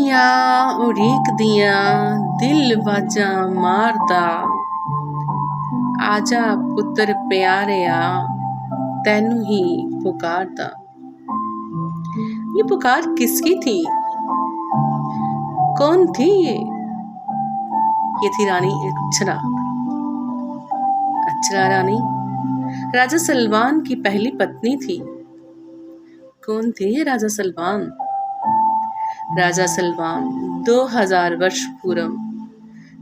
चिड़िया उड़ीक दिया दिल बाजा मारदा, आजा पुत्र प्यारिया तैनू ही पुकारदा। ये पुकार किसकी थी? कौन थी ये? ये थी रानी अक्षरा। अक्षरा रानी राजा सलमान की पहली पत्नी थी। कौन थे ये राजा सलमान? राजा सलमान 2000 वर्ष पूर्व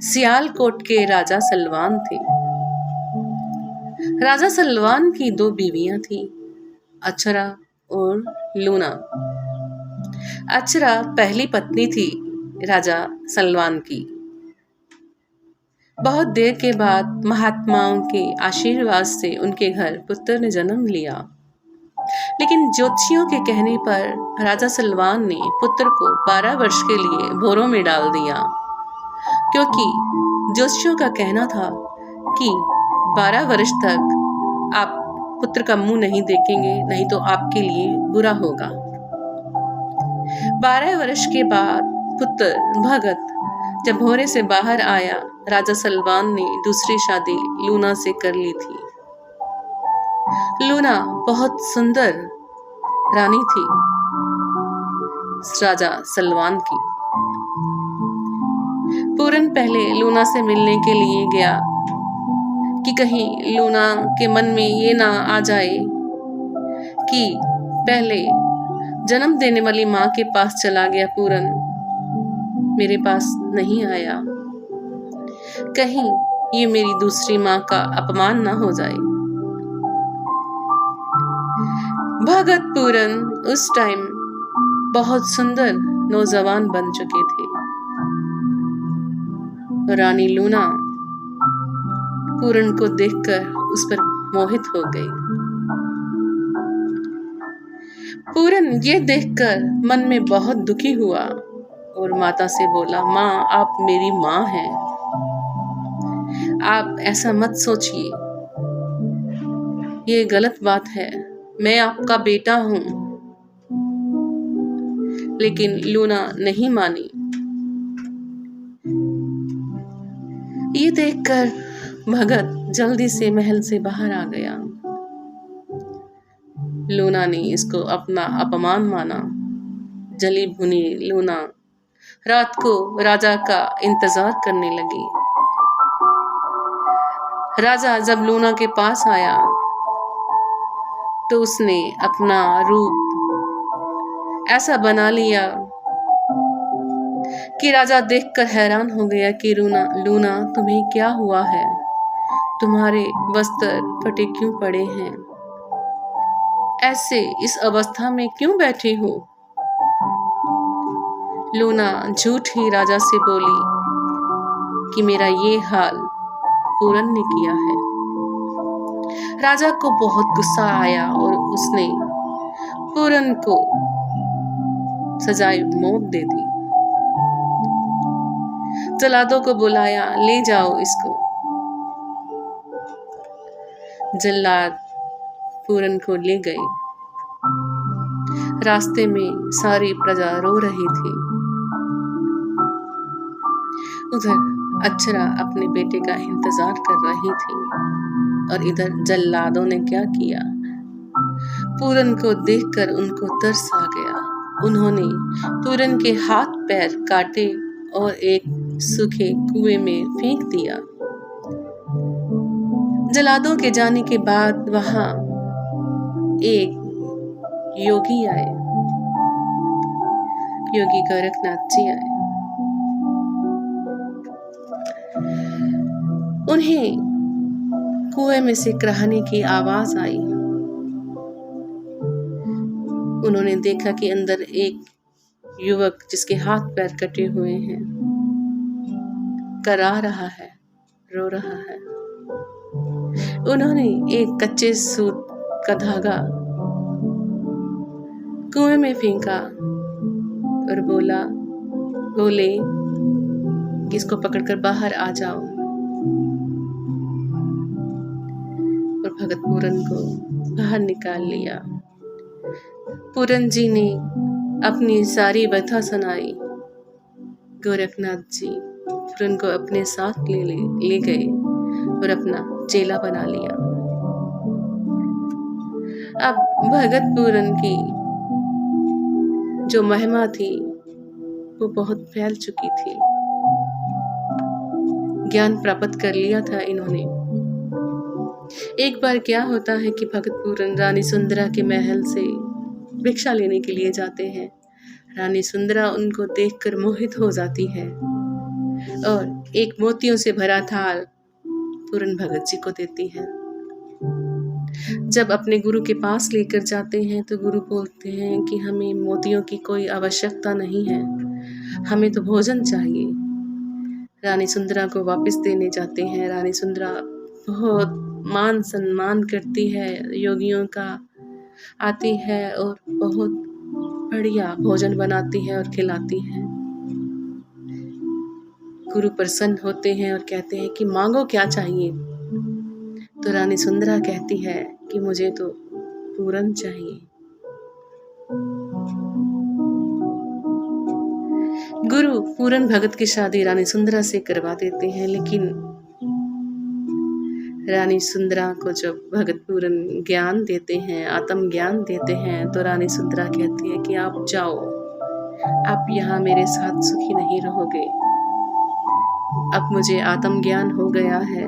सियालकोट के राजा सलमान थे। राजा सलमान की 2 बीवियां थीं, अक्षरा और लूना। अक्षरा पहली पत्नी थी राजा सलमान की। बहुत देर के बाद महात्माओं के आशीर्वाद से उनके घर पुत्र ने जन्म लिया, लेकिन ज्योतिषियों के कहने पर राजा सलमान ने पुत्र को 12 वर्ष के लिए भोरों में डाल दिया, क्योंकि ज्योतिषियों का कहना था कि 12 वर्ष तक आप पुत्र का मुंह नहीं देखेंगे, नहीं तो आपके लिए बुरा होगा। 12 वर्ष के बाद पुत्र भगत जब भोरे से बाहर आया, राजा सलमान ने दूसरी शादी लूना से कर ली थी। लूना बहुत सुंदर रानी थी राजा सलमान की। पूरन पहले लूना से मिलने के लिए गया कि कहीं लूना के मन में ये ना आ जाए कि पहले जन्म देने वाली माँ के पास चला गया पूरन, मेरे पास नहीं आया, कहीं ये मेरी दूसरी माँ का अपमान ना हो जाए। भगत पूरन उस टाइम बहुत सुंदर नौजवान बन चुके थे। रानी लूना पूरन को देखकर उस पर मोहित हो गई। पूरन ये देखकर मन में बहुत दुखी हुआ और माता से बोला, माँ आप मेरी माँ हैं, आप ऐसा मत सोचिए, ये गलत बात है, मैं आपका बेटा हूं। लेकिन लूना नहीं मानी। ये देखकर भगत जल्दी से महल से बाहर आ गया। लूना ने इसको अपना अपमान माना। जली भुनी लूना रात को राजा का इंतजार करने लगी। राजा जब लूना के पास आया तो उसने अपना रूप ऐसा बना लिया कि राजा देखकर हैरान हो गया कि लूना तुम्हें क्या हुआ है? तुम्हारे वस्त्र फटे क्यों पड़े हैं? ऐसे इस अवस्था में क्यों बैठी हो? लूना झूठ ही राजा से बोली कि मेरा ये हाल पूरन ने किया है। राजा को बहुत गुस्सा आया और उसने पूरन को सजाए मौत दे दी। जल्लादों को बुलाया, ले जाओ इसको। जल्लाद पूरन को ले गए। रास्ते में सारी प्रजा रो रही थी। उधर अक्षरा अपने बेटे का इंतजार कर रही थी और इधर जल्लादों ने क्या किया, पूरन को देखकर उनको तरस आ गया। उन्होंने पूरन के हाथ पैर काटे और एक सूखे कुएं में फेंक दिया। जल्लादों के जाने के बाद वहां एक योगी आए, योगी गोरखनाथ जी आए। उन्हें कुएं में से कराहने की आवाज आई। उन्होंने देखा कि अंदर एक युवक जिसके हाथ पैर कटे हुए हैं करा रहा है, रो रहा है। उन्होंने एक कच्चे सूत का धागा कुएं में फेंका और बोले कि इसको पकड़कर बाहर आ जाओ। और भगत पूरन को बाहर निकाल लिया। पूरन जी ने अपनी सारी व्यथा सुनाई गोरखनाथ जी पूरन को अपने साथ ले गए और अपना चेला बना लिया। अब भगत पूरन की जो महिमा थी वो बहुत फैल चुकी थी। ज्ञान प्राप्त कर लिया था इन्होंने। एक बार क्या होता है कि भगत पूरन रानी सुंदरा के महल से भिक्षा लेने के लिए जाते हैं। रानी सुंदरा उनको देखकर मोहित हो जाती है और एक मोतियों से भरा थाल पूरन भगत जी को देती है। जब अपने गुरु के पास लेकर जाते हैं तो गुरु बोलते हैं कि हमें मोतियों की कोई आवश्यकता नहीं है, हमें तो भोजन चाहिए। रानी सुंदरा को वापस देने जाते हैं। रानी सुंदरा बहुत मान सम्मान करती है योगियों का, आती है और बहुत बढ़िया भोजन बनाती है और खिलाती है। गुरु प्रसन्न होते हैं और कहते हैं कि मांगो क्या चाहिए। तो रानी सुंदरा कहती है कि मुझे तो पूरन चाहिए। गुरु पूरन भगत की शादी रानी सुंदरा से करवा देते हैं, लेकिन रानी सुंदरा को जब भगत पूरन ज्ञान देते हैं, आत्म ज्ञान देते हैं, तो रानी सुंदरा कहती है कि आप जाओ, आप यहाँ मेरे साथ सुखी नहीं रहोगे। अब मुझे आत्म ज्ञान हो गया है,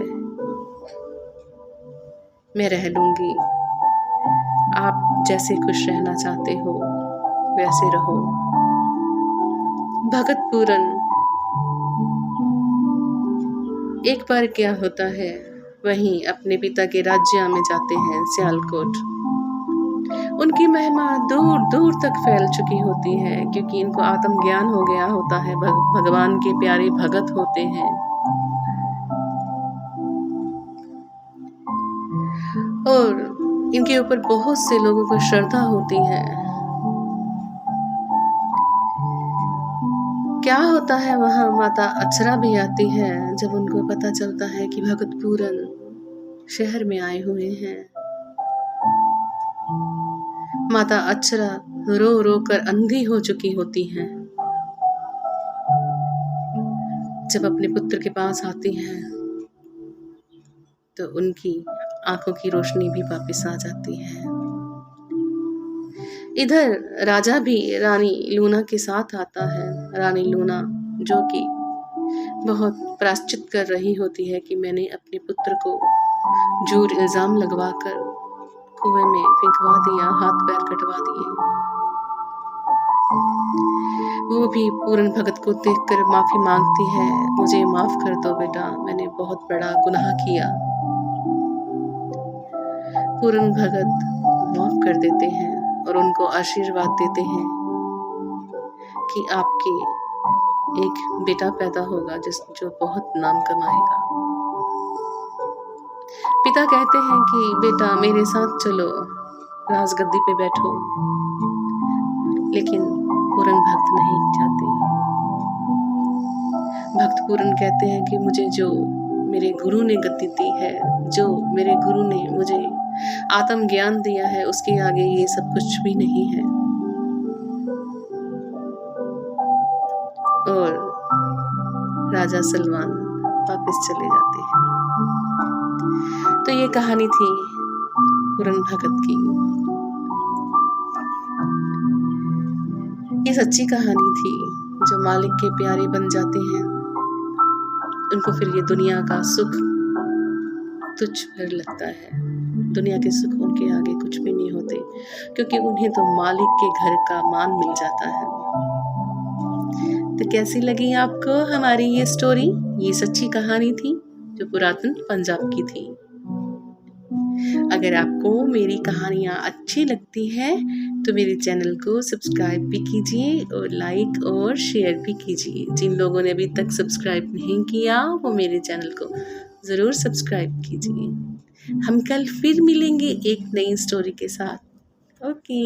मैं रह लूंगी। आप जैसे खुश रहना चाहते हो वैसे रहो। भगत पूरन एक बार क्या होता है, वहीं अपने पिता के राज्य में जाते हैं, सियालकोट। उनकी महिमा दूर दूर तक फैल चुकी होती है, क्योंकि इनको आत्म ज्ञान हो गया होता है। भगवान के प्यारे भगत होते हैं और इनके ऊपर बहुत से लोगों को श्रद्धा होती है। क्या होता है, वहां माता अक्षरा भी आती है। जब उनको पता चलता है कि भगत पूरन शहर में आए हुए हैं, माता अक्षरा रो रो कर अंधी हो चुकी होती हैं। जब अपने पुत्र के पास आती हैं तो उनकी आंखों की रोशनी भी वापस आ जाती है। इधर राजा भी रानी लूना के साथ आता है। रानी लूना जो कि बहुत प्रायश्चित कर रही होती है कि मैंने अपने पुत्र को झूठ इल्जाम लगवाकर कुएं में फेंकवा दिया, हाथ पैर कटवा दिए। वो भी पूरन भगत को देखकर माफी मांगती है, मुझे माफ कर दो बेटा, मैंने बहुत बड़ा गुनाह किया। पूरन भगत माफ कर देते हैं और उनको आशीर्वाद देते हैं कि आपके एक बेटा पैदा होगा जो बहुत नाम कमाएगा। पिता कहते हैं कि बेटा मेरे साथ चलो, राजगद्दी पे बैठो, लेकिन पूरन भक्त नहीं चाहते। भक्त पूरन कहते हैं कि मुझे जो मेरे गुरु ने गद्दी दी है, जो मेरे गुरु ने मुझे आत्म ज्ञान दिया है, उसके आगे ये सब कुछ भी नहीं है। और राजा सलमान वापस चले जाते हैं। तो ये कहानी थी पूरन भगत की। ये सच्ची कहानी थी। जो मालिक के प्यारे बन जाते हैं, उनको फिर ये दुनिया का सुख तुच्छ भर लगता है। दुनिया के सुख उनके आगे कुछ भी नहीं होते, क्योंकि उन्हें तो मालिक के घर का मान मिल जाता है। तो कैसी लगी आपको हमारी ये स्टोरी? ये सच्ची कहानी थी जो पुरातन पंजाब की थी। अगर आपको मेरी कहानियाँ अच्छी लगती हैं तो मेरे चैनल को सब्सक्राइब भी कीजिए और लाइक और शेयर भी कीजिए। जिन लोगों ने अभी तक सब्सक्राइब नहीं किया वो मेरे चैनल को ज़रूर सब्सक्राइब कीजिए। हम कल फिर मिलेंगे एक नई स्टोरी के साथ। ओके।